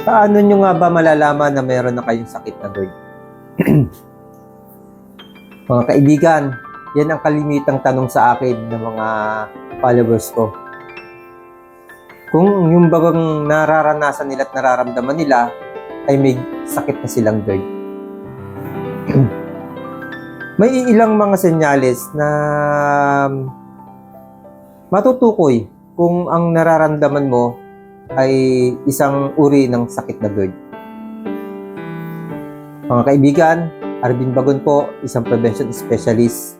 Paano nyo nga ba malalaman na meron na kayong sakit na GERD? Mga kaibigan, yan ang kalimitang tanong sa akin ng mga followers ko. Kung yung bagang nararanasan nila at nararamdaman nila ay may sakit na silang GERD. May ilang mga senyales na matutukoy kung ang nararamdaman mo ay isang uri ng sakit na GERD. Mga kaibigan, Arvin Bagon po, isang prevention specialist.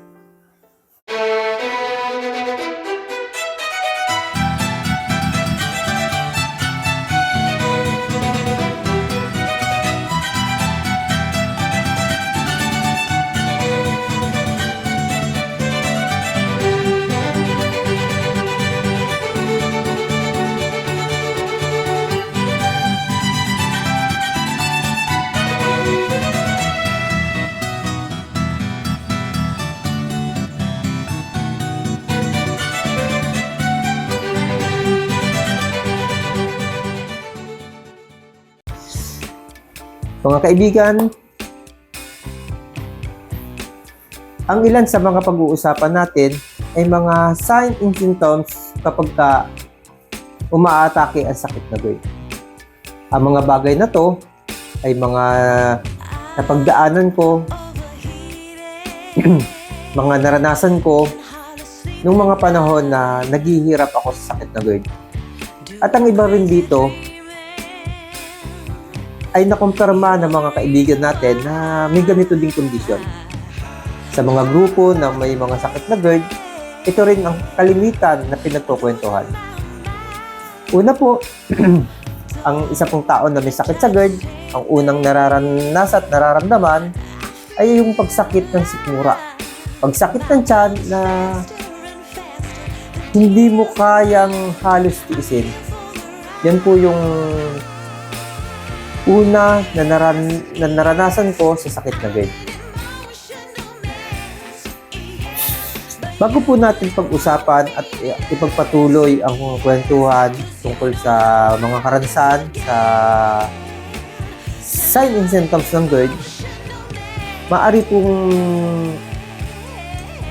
Mga kaibigan, ang ilan sa mga pag-uusapan natin ay mga signs and symptoms kapag umaatake ang sakit na GERD. Ang mga bagay na to ay mga napagdaanan ko, mga naranasan ko nung mga panahon na naghihirap ako sa sakit na GERD. At ang iba rin dito ay nakumpirma ng mga kaibigan natin na may ganito ding kondisyon. Sa mga grupo na may mga sakit na GERD, ito rin ang kalimitan na pinagkukwentuhan. Una po, ang isa pong tao na may sakit sa GERD, ang unang nararanasan at nararamdaman ay yung pagsakit ng sikmura. Pagsakit ng tiyan na hindi mo kayang halos tiisin. Yan po yung una na naranasan ko sa sakit na GERD. Bago po natin pag-usapan at ipagpatuloy ang kwentuhan tungkol sa mga karanasan sa signs and symptoms ng GERD, maaari pong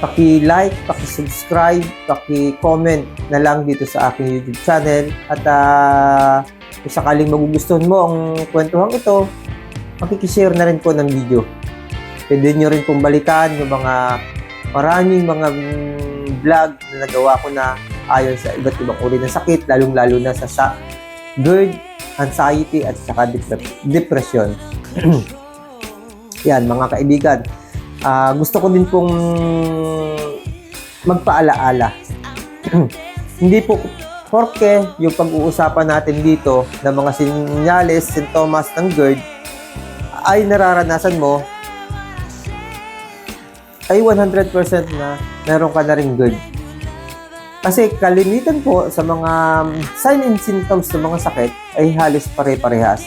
paki-like, paki-subscribe, paki-comment na lang dito sa aking YouTube channel at kung sakaling magugustuhan mo ang kwentuhan ito, makikishare na rin po ng video. Pwede nyo rin pong balikan yung mga maraming mga vlog na nagawa ko na ayon sa iba't ibang uri ng sakit, lalong-lalo na sa GERD, anxiety at saka depression. Yan mga kaibigan. Gusto ko din pong magpaalaala. Hindi po porke yung pag-uusapan natin dito ng mga senyales, sintomas ng GERD ay nararanasan mo ay 100% na meron ka na ring GERD. Kasi kalimitan po sa mga signs and symptoms ng mga sakit ay halos pare-parehas.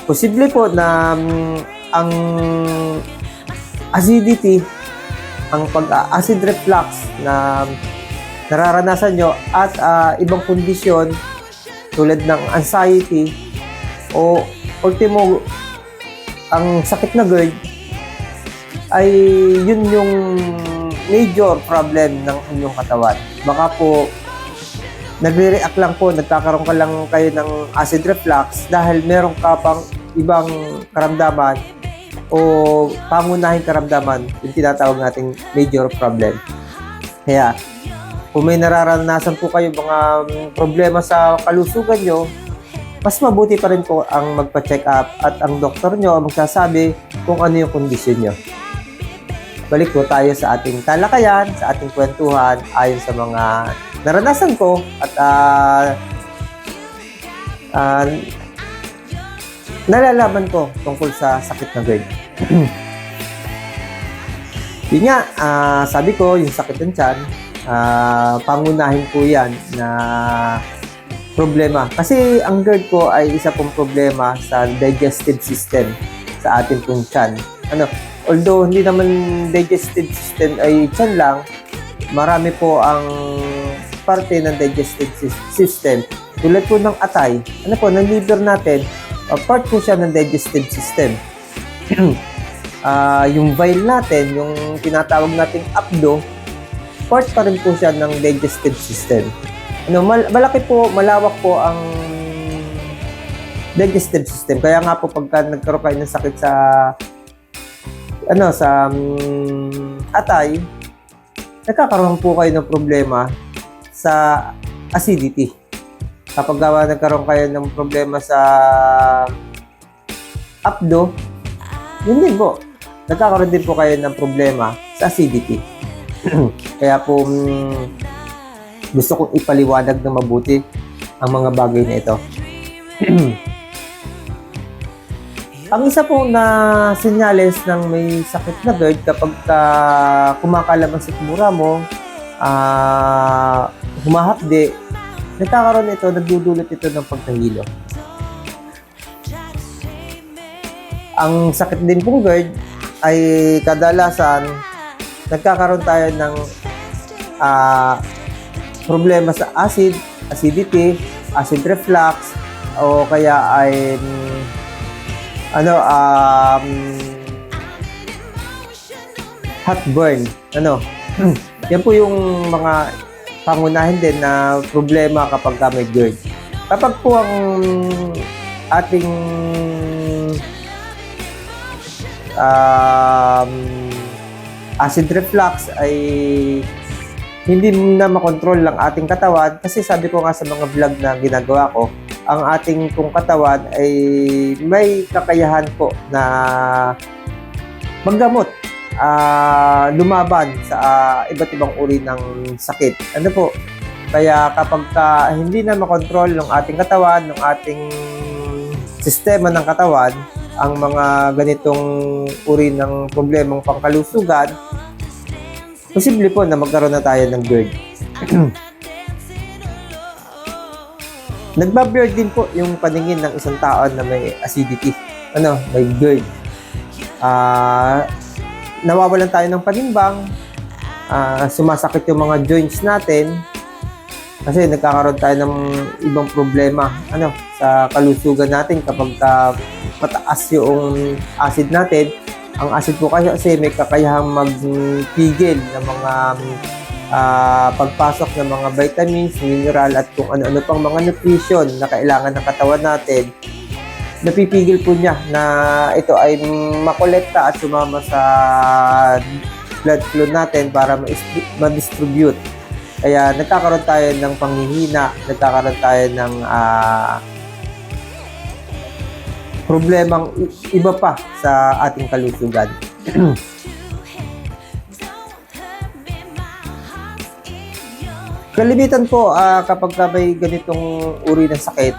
Posible po na ang acidity, ang pag-acid reflux na nararanasan nyo at ibang kondisyon tulad ng anxiety o ultimo ang sakit na GERD ay yun yung major problem ng inyong katawan. Baka po nagre-react lang po, nagkakaroon ka lang kayo ng acid reflux dahil meron ka pang ibang karamdaman o pangunahing karamdaman, yung tinatawag nating major problem. Kaya kung may nararanasan po kayo mga problema sa kalusugan nyo, mas mabuti pa rin po ang magpa-check up at ang doktor nyo ang magsasabi kung ano yung kondisyon nyo. Balik po tayo sa ating talakayan, sa ating kwentuhan ayon sa mga naranasan ko at nalalaman ko tungkol sa sakit na GERD. Yun nga, sabi ko, yung sakit ng tiyan, pangunahin po yan na problema. Kasi ang GERD po ay isa pong problema sa digestive system sa ating pong tiyan. Although hindi naman digestive system ay tiyan lang, marami po ang parte ng digestive system tulad po ng atay, ano po, ng liver natin, part po siya ng digestive system. Yung bile natin, yung tinatawag nating apdo, part pa rin po siya ng digestive system. Ano, malaki po, malawak po ang digestive system. Kaya nga po pagka nagkaroon kayo ng sakit sa atay, nagkakaroon po kayo ng problema sa acidity. Kapag nagkaroon kayo ng problema sa apdo, yun din po. Nagkakaroon din po kayo ng problema sa acidity. Kaya po gusto kong ipaliwanag ng mabuti ang mga bagay na ito. Ang isa pong na senyales ng may sakit na GERD kapag kumakalaman sa tumura mo, humahapde, nagkakaroon ito, nagdudulot ito ng pagkahilo. Ang sakit din pong GERD ay kadalasan nagkakaroon tayo ng problema sa acidity, acid reflux, o kaya ay heartburn. Yan po yung mga pangunahin din na problema kapag may GERD. Kapag po ang ating acid reflux ay hindi na makontrol ng ating katawan, kasi sabi ko nga sa mga vlog na ginagawa ko, ang ating pong katawan ay may kakayahan po na maggamot, lumaban sa iba't ibang uri ng sakit. Ano po? Kaya kapag hindi na makontrol ng ating katawan, ng ating sistema ng katawan, ang mga ganitong uri ng problemang pangkalusugan, posible po na magkaroon na tayo ng GERD. Nagbablur din po yung paningin ng isang tao na may acidity, may GERD. Nawawalan tayo ng panimbang, sumasakit yung mga joints natin, kasi nagkakaroon tayo ng ibang problema sa kalusugan natin kapag mataas yung acid natin. Ang acid po kasi may kakayahang magpigil ng mga pagpasok ng mga vitamins, mineral, at kung ano-ano pang mga nutrition na kailangan ng katawan natin. Napipigil po niya na ito ay makolekta at sumama sa blood flow natin para ma-distribute. Kaya nagkakaroon tayo ng panghihina, nagkakaroon tayo ng problemang iba pa sa ating kalusugan. Kalimitan po kapag may ganitong uri ng sakit,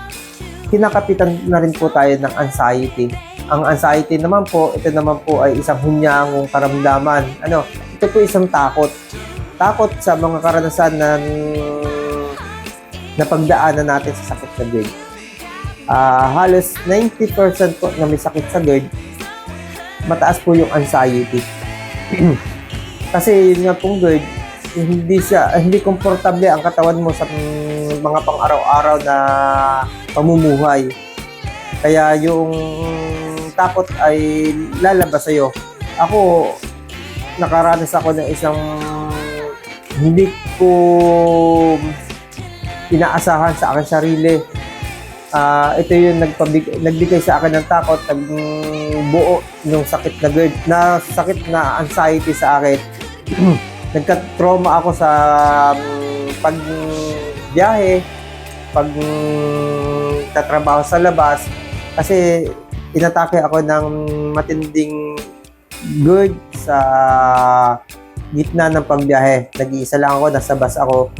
kinakapitan na rin po tayo ng anxiety. Ang anxiety naman po, ito naman po ay isang hunyangong karamdaman. Ito po isang takot. Takot sa mga karanasan na napagdaanan natin sa sakit na GERD. Halos 90% po na may sakit sa GERD, mataas po yung anxiety. Kasi yun nga pong GERD, hindi komportable ang katawan mo sa mga pang-araw-araw na pamumuhay. Kaya yung takot ay lalabas sa'yo. Ako, nakaranas ako ng isang hindi ko inaasahan sa aking sarili. Ito yung nagbigay sa akin ng takot, nagbuo ng sakit na GERD, sakit na anxiety sa akin. Nagka-trauma ako sa pagbiyahe, pagtatrabaho sa labas, kasi inatake ako ng matinding GERD sa gitna ng pagbiyahe. Nag-iisa lang ako, nasa bus ako.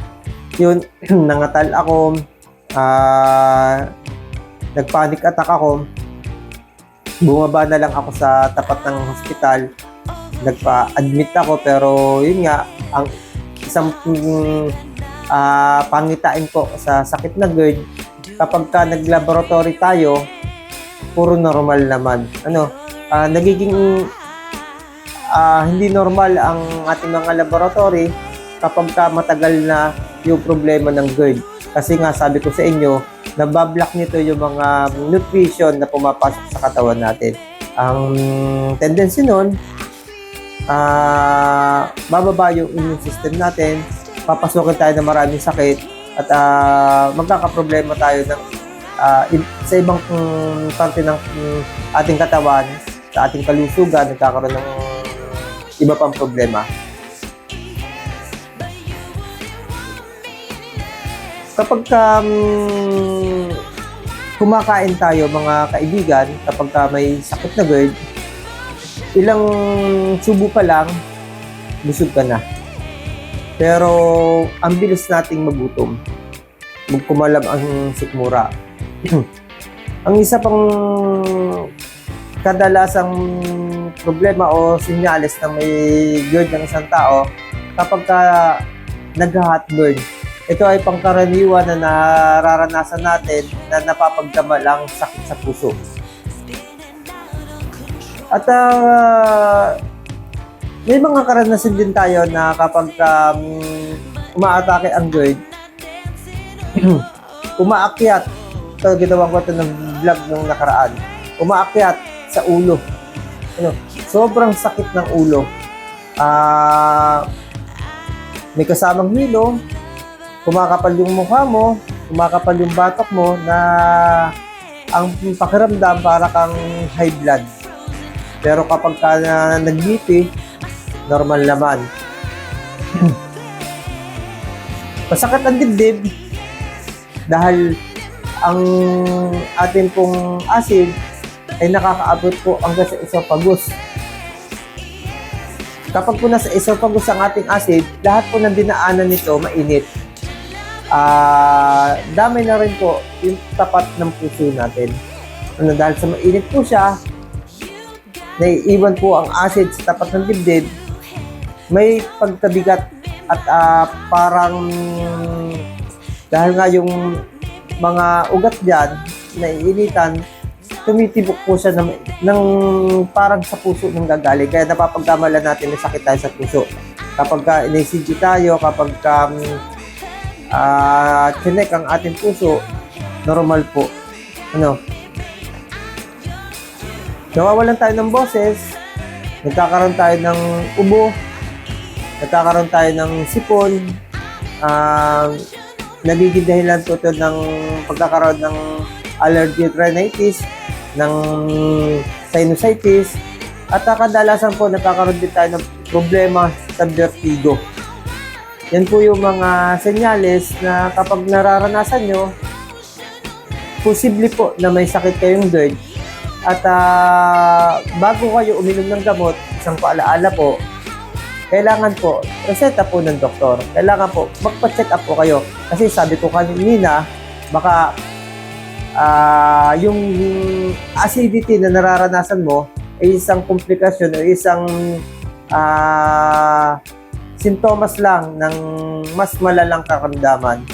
Yun, nangatal ako, nagpanic attack ako. Bumaba na lang ako sa tapat ng hospital. Nagpa-admit ako, pero yun nga, ang isang pangitain po sa sakit na GERD, kapag nag-laboratory tayo, puro normal naman. Nagiging hindi normal ang ating mga laboratory kapag matagal na yung problema ng GERD. Kasi nga, sabi ko sa inyo, nabablock nito yung mga nutrition na pumapasok sa katawan natin. Ang tendency nun, bababa yung immune system natin, papasukin tayo ng maraming sakit, at magkakaproblema tayo ng sa ibang parte ng ating katawan, sa ating kalusugan, nagkakaroon ng iba pang problema. Kapag kumakain tayo mga kaibigan, kapag may sakit na GERD, ilang subo pa lang, busog ka na. Pero ang bilis nating magutom, magkumalab ang sikmura. Ang isa pang kadalasang problema o senyales na may GERD ng isang tao, kapag nag-heartburn, ito ay pangkaraniwan na nararanasan natin na napapagdamalang sakit sa puso. At may mga karanasan din tayo na kapag umaatake ang GERD, umaakyat. Ito, ginawa ko ito ng vlog nung nakaraan. Umaakyat sa ulo. Sobrang sakit ng ulo. May kasamang hilo, kumakapal yung mukha mo, kumakapal yung batok mo, na ang pakiramdam para kang high blood. Pero kapag nag-BP, normal naman. Masakit ang dibdib dahil ang ating pong acid ay nakakaabot po hanggang sa esophagus. Kapag po nasa esophagus ang ating acid, lahat po ng dinaanan nito mainit. Damay na rin po yung tapat ng puso natin. Dahil sa mainit po siya, naiiwan po ang acid sa tapat ng dibdib, may pagkabigat at parang dahil nga yung mga ugat dyan, naiinitan, tumitibok po siya ng parang sa puso ng gagaling. Kaya napapagkamalan natin na sakit tayo sa puso. Kapag in-ECG tayo, kapag chinek ang ating puso, normal po. Nawawalan tayo ng boses, nagkakaroon tayo ng ubo, nagkakaroon tayo ng sipon, nagiging dahilan po ito ng pagkakaroon ng allergic rhinitis, ng sinusitis, at kadalasan po nagkakaroon din tayo ng problema sa vertigo. Yan po yung mga senyales na kapag nararanasan nyo, posible po na may sakit kayong GERD. At bago kayo uminom ng gamot, isang paalaala po, kailangan po, reseta po ng doktor. Kailangan po, magpa-check up po kayo. Kasi sabi ko kanina, baka yung acidity na nararanasan mo ay isang komplikasyon o isang sintomas lang ng mas malalang karamdaman.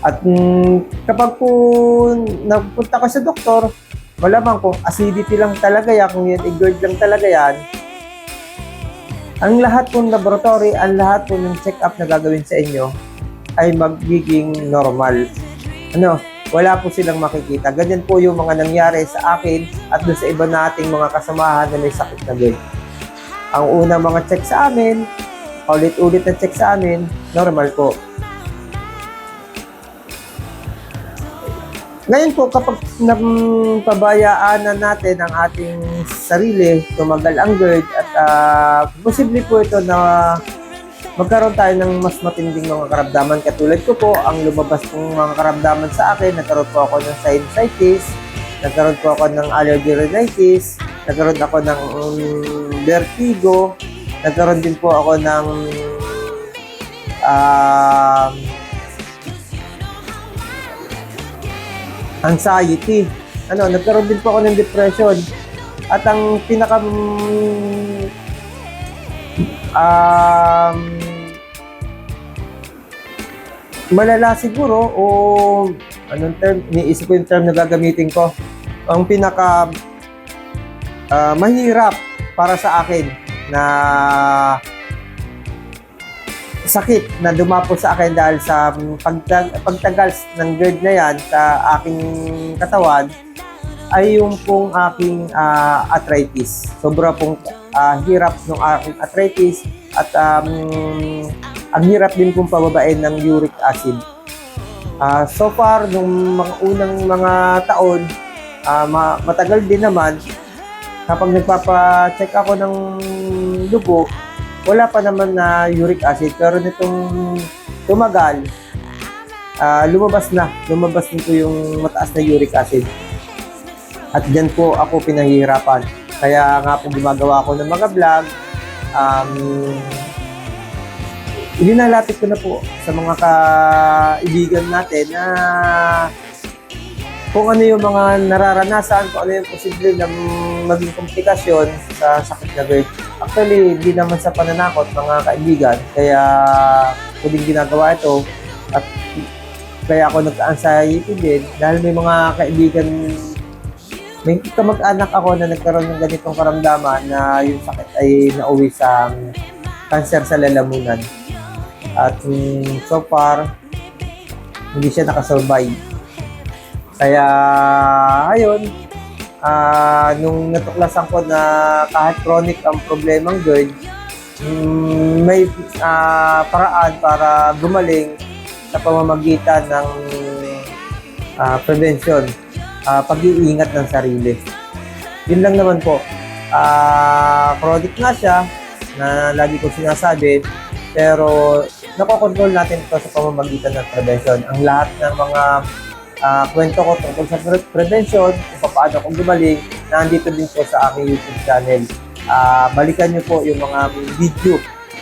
At kapag po nagpunta ka sa doktor, malamang kung acidity lang talaga yan, kung yan GERD lang talaga yan, ang lahat pong laboratory, ang lahat po ng check-up na gagawin sa inyo ay magiging normal. Wala po silang makikita. Ganyan po yung mga nangyari sa akin at doon sa iba nating mga kasamahan na may sakit na GERD. Ang unang mga check sa amin, ulit-ulit na check sa amin, normal po. Ngayon po, kapag napabayaan na natin ang ating sarili, tumagal ang GERD, at posible po ito na magkaroon tayo ng mas matinding mga karamdaman. Katulad ko po, ang lumabas pong mga karamdaman sa akin, nagkaroon po ako ng sinusitis, nagkaroon po ako ng allergic rhinitis, nagkaroon ako ng vertigo, nagkaroon din po ako ng anxiety. Nagkaroon din po ako ng depression. At ang pinaka malala siguro, o anong term, iniisip ko yung term na gagamitin ko. Ang pinaka mahirap para sa akin na sakit na dumapo sa akin dahil sa pagtagal ng GERD na yan sa aking katawan ay yung pong aking arthritis. Sobra pong hirap ng aking arthritis at ang hirap din pong pababain ng uric acid. So far, nung mga unang mga taon, matagal din naman, kapag nagpapa-check ako ng dugo, wala pa naman na uric acid. Pero nitong tumagal, lumabas din po yung mataas na uric acid. At dyan po ako pinahihirapan. Kaya nga po gumagawa ako ng mga vlog. Ilinalapit ko na po sa mga kaibigan natin na kung ano yung mga nararanasan, kung ano yung posible na maging komplikasyon sa sakit na GERD. Actually, hindi naman sa pananakot mga kaibigan. Kaya ko din ginagawa ito. At kaya ako nagka-anxiety din dahil may mga kaibigan, may kamag-anak ako na nagkaroon ng ganitong karamdaman na yung sakit ay nauwi sa cancer sa lalamunan. At so far, hindi siya nakasurvive. Kaya, ayun, nung natuklasan ko na kahit chronic ang problemang GERD, may paraan para gumaling sa pamamagitan ng prevention, pag-iingat ng sarili. Yun lang naman po. Chronic nga siya, na lagi ko sinasabi, pero nakokontrol natin ito sa pamamagitan ng prevention. Ang lahat ng mga kwento ko tungkol sa prevention, kung paano akong gumaling, nandito din po sa aking YouTube channel. Balikan nyo po yung mga video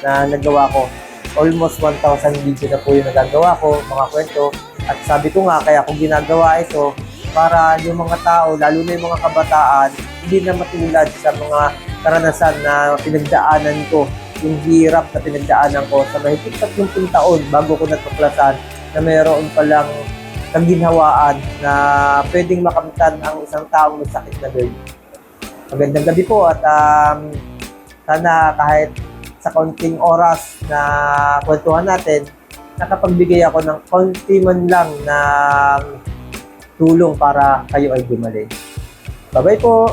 na nagawa ko. Almost 1,000 video na po yung nagagawa ko, mga kwento. At sabi ko nga, kaya kung ginagawa ito, para yung mga tao, lalo na yung mga kabataan, hindi na matulad sa mga karanasan na pinagdaanan ko, yung hirap na pinagdaanan ko sa mahigit 30 taon bago ko natuklasan na mayroon palang kaginhawaan na pwedeng makamtan ang isang taong may sakit na GERD. Magandang gabi po at sana kahit sa konting oras na kwentuhan natin, nakapagbigay ako ng konti man lang na tulong para kayo ay gumaling. Bye-bye po!